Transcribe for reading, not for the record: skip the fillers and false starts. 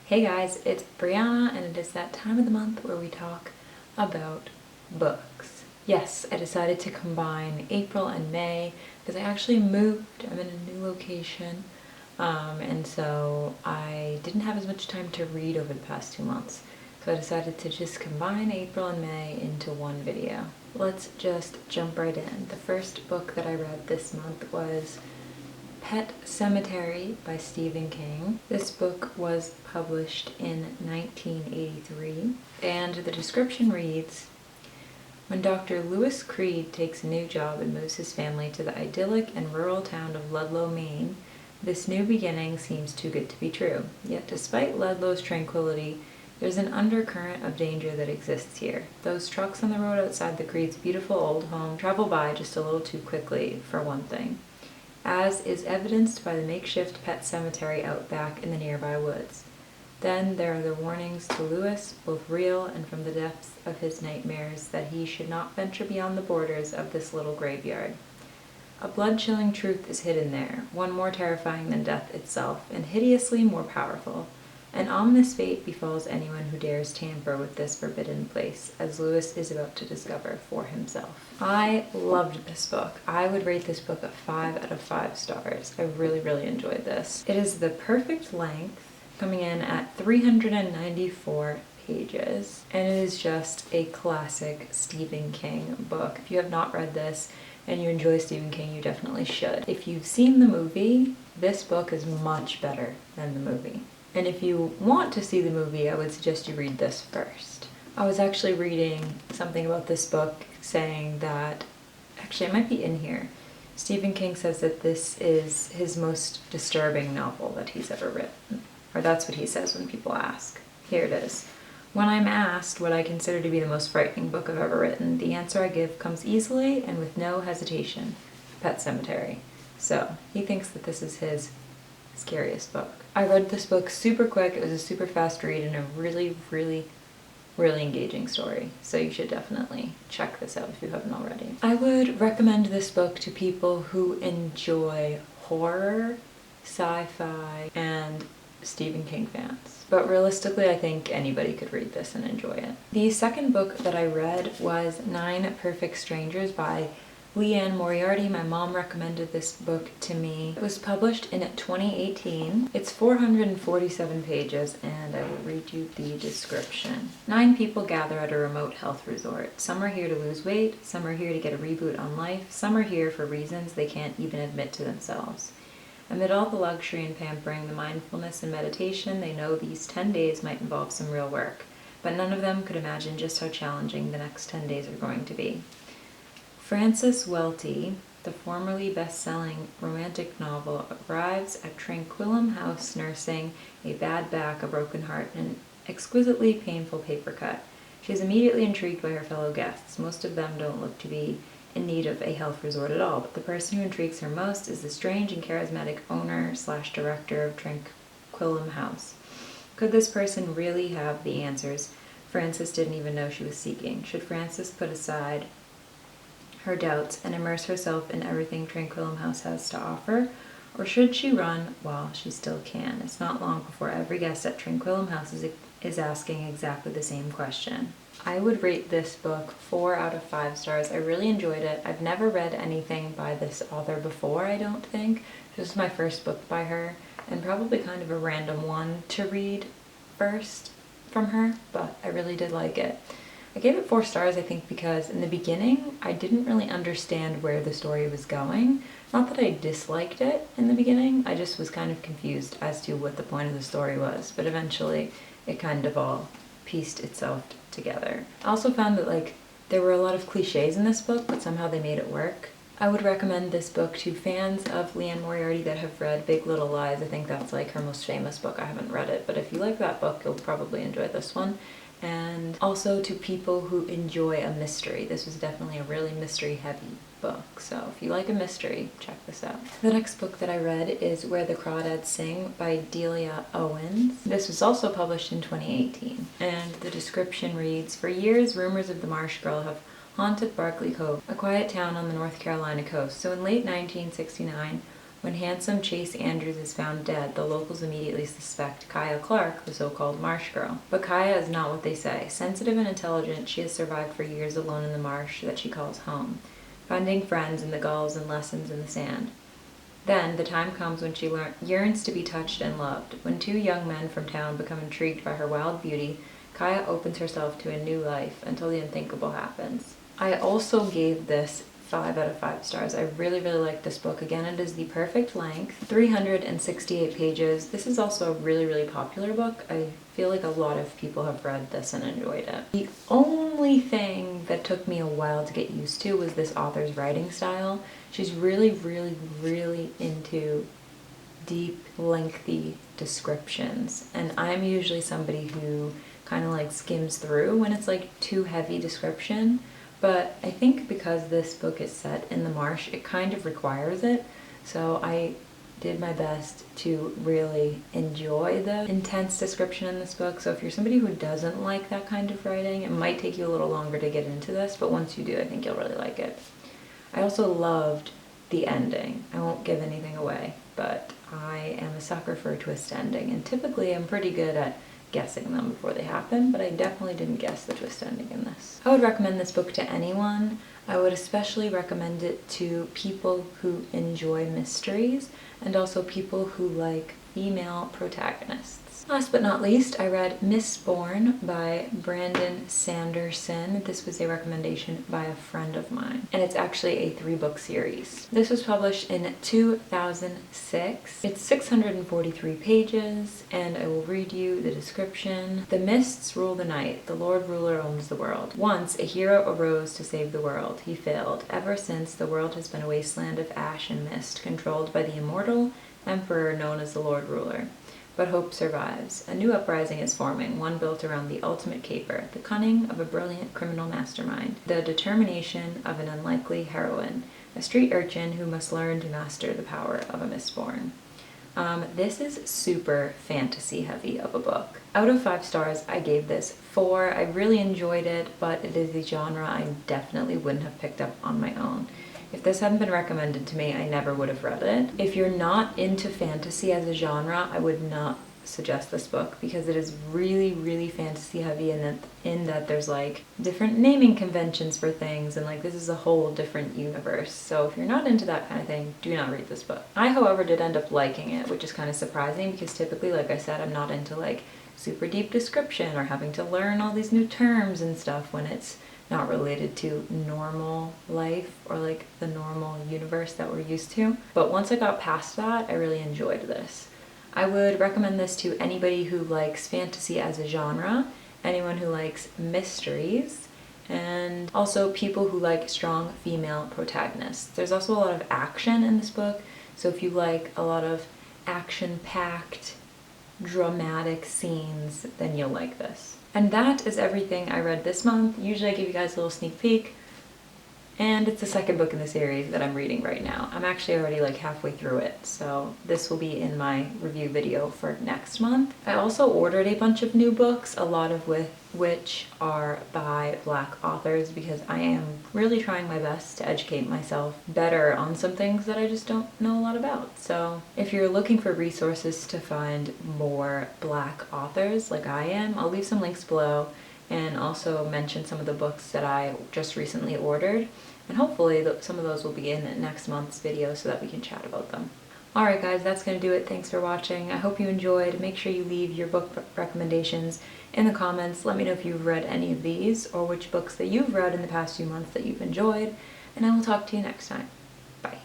Hey guys, it's Brianna and it is that time of the month where we talk about books. Yes, I decided to combine April and May because I actually moved. I'm in a new location and so I didn't have as much time to read over the past 2 months. So I decided to just combine April and May into one video. Let's just jump right in. The first book that I read this month was Pet Sematary by Stephen King. This book was published in 1983, and the description reads, when Dr. Lewis Creed takes a new job and moves his family to the idyllic and rural town of Ludlow, Maine, this new beginning seems too good to be true. Yet despite Ludlow's tranquility, there's an undercurrent of danger that exists here. Those trucks on the road outside the Creed's beautiful old home travel by just a little too quickly, for one thing, as is evidenced by the makeshift pet cemetery out back in the nearby woods. Then there are the warnings to Lewis, both real and from the depths of his nightmares, that he should not venture beyond the borders of this little graveyard. A blood-chilling truth is hidden there, one more terrifying than death itself, and hideously more powerful. An ominous fate befalls anyone who dares tamper with this forbidden place, as Lewis is about to discover for himself. I loved this book. I would rate this book a 5 out of 5 stars. I really enjoyed this. It is the perfect length, coming in at 394 pages, and it is just a classic Stephen King book. If you have not read this and you enjoy Stephen King, you definitely should. If you've seen the movie, this book is much better than the movie. And if you want to see the movie, I would suggest you read this first. I was actually reading something about this book saying that, actually it might be in here, Stephen King says that this is his most disturbing novel that he's ever written. Or that's what he says when people ask. Here it is. When I'm asked what I consider to be the most frightening book I've ever written, the answer I give comes easily and with no hesitation. Pet Sematary. So, he thinks that this is his scariest book. I read this book super quick. It was a super fast read and a really engaging story. So you should definitely check this out if you haven't already. I would recommend this book to people who enjoy horror, sci-fi, and Stephen King fans. But realistically, I think anybody could read this and enjoy it. The second book that I read was 9 Perfect Strangers by Liane Moriarty. My mom recommended this book to me. It was published in 2018. It's 447 pages, and I will read you the description. 9 people gather at a remote health resort. Some are here to lose weight, some are here to get a reboot on life, some are here for reasons they can't even admit to themselves. Amid all the luxury and pampering, the mindfulness and meditation, they know these 10 days might involve some real work, but none of them could imagine just how challenging the next 10 days are going to be. Frances Welty, the formerly best-selling romantic novel, arrives at Tranquillum House nursing a bad back, a broken heart, and an exquisitely painful paper cut. She is immediately intrigued by her fellow guests. Most of them don't look to be in need of a health resort at all, but the person who intrigues her most is the strange and charismatic owner/director of Tranquillum House. Could this person really have the answers Frances didn't even know she was seeking? Should Frances put aside her doubts and immerse herself in everything Tranquillum House has to offer? Or should she run while she still can? It's not long before every guest at Tranquillum House is asking exactly the same question. I would rate this book 4 out of 5 stars. I really enjoyed it. I've never read anything by this author before, I don't think. This is my first book by her, and probably kind of a random one to read first from her, but I really did like it. I gave it 4 stars, I think, because in the beginning, I didn't really understand where the story was going. Not that I disliked it in the beginning, I just was kind of confused as to what the point of the story was, but eventually it kind of all pieced itself together. I also found that, there were a lot of cliches in this book, but somehow they made it work. I would recommend this book to fans of Liane Moriarty that have read Big Little Lies. I think that's her most famous book. I haven't read it, but if you like that book, you'll probably enjoy this one. And also to people who enjoy a mystery. This was definitely a really mystery-heavy book, so if you like a mystery, check this out. The next book that I read is Where the Crawdads Sing by Delia Owens. This was also published in 2018, and the description reads, for years, rumors of the Marsh Girl have haunted Barkley Cove, a quiet town on the North Carolina coast. So in late 1969, When handsome Chase Andrews is found dead, the locals immediately suspect Kaya Clark, the so-called marsh girl. But Kaya is not what they say. Sensitive and intelligent, she has survived for years alone in the marsh that she calls home, finding friends in the gulls and lessons in the sand. Then, the time comes when she yearns to be touched and loved. When two young men from town become intrigued by her wild beauty, Kaya opens herself to a new life until the unthinkable happens. I also gave this 5 out of 5 stars. I really, really like this book. Again, it is the perfect length, 368 pages. This is also a really, really popular book. I feel like a lot of people have read this and enjoyed it. The only thing that took me a while to get used to was this author's writing style. She's really, really, really into deep, lengthy descriptions. And I'm usually somebody who kind of like skims through when it's like too heavy description. But I think because this book is set in the marsh, it kind of requires it. So I did my best to really enjoy the intense description in this book. So if you're somebody who doesn't like that kind of writing, it might take you a little longer to get into this, but once you do, I think you'll really like it. I also loved the ending. I won't give anything away, but I am a sucker for a twist ending, and typically I'm pretty good at guessing them before they happen, but I definitely didn't guess the twist ending in this. I would recommend this book to anyone. I would especially recommend it to people who enjoy mysteries and also people who like female protagonists. Last but not least, I read Mistborn by Brandon Sanderson. This was a recommendation by a friend of mine, and it's actually a 3-book series. This was published in 2006. It's 643 pages, and I will read you the description. The mists rule the night. The Lord Ruler owns the world. Once, a hero arose to save the world. He failed. Ever since, the world has been a wasteland of ash and mist, controlled by the immortal emperor known as the Lord Ruler. But hope survives. A new uprising is forming, one built around the ultimate caper, the cunning of a brilliant criminal mastermind, the determination of an unlikely heroine, a street urchin who must learn to master the power of a Mistborn. This is super fantasy heavy of a book. Out of 5 stars, I gave this 4. I really enjoyed it, but it is a genre I definitely wouldn't have picked up on my own. If this hadn't been recommended to me, I never would have read it. If you're not into fantasy as a genre, I would not suggest this book because it is really, really fantasy heavy in that there's like different naming conventions for things, and like this is a whole different universe. So if you're not into that kind of thing, do not read this book. I, however, did end up liking it, which is kind of surprising because typically, like I said, I'm not into like super deep description or having to learn all these new terms and stuff when it's not related to normal life or like the normal universe that we're used to. But once I got past that, I really enjoyed this. I would recommend this to anybody who likes fantasy as a genre, anyone who likes mysteries, and also people who like strong female protagonists. There's also a lot of action in this book, so if you like a lot of action-packed, dramatic scenes, then you'll like this. And that is everything I read this month. Usually I give you guys a little sneak peek, and it's the 2nd book in the series that I'm reading right now. I'm actually already like halfway through it, so this will be in my review video for next month. I also ordered a bunch of new books, a lot of which are by Black authors, because I am really trying my best to educate myself better on some things that I just don't know a lot about. So if you're looking for resources to find more Black authors like I am, I'll leave some links below and also mention some of the books that I just recently ordered, and hopefully some of those will be in next month's video so that we can chat about them. Alright guys, that's going to do it. Thanks for watching. I hope you enjoyed. Make sure you leave your book recommendations in the comments. Let me know if you've read any of these or which books that you've read in the past few months that you've enjoyed, and I will talk to you next time. Bye.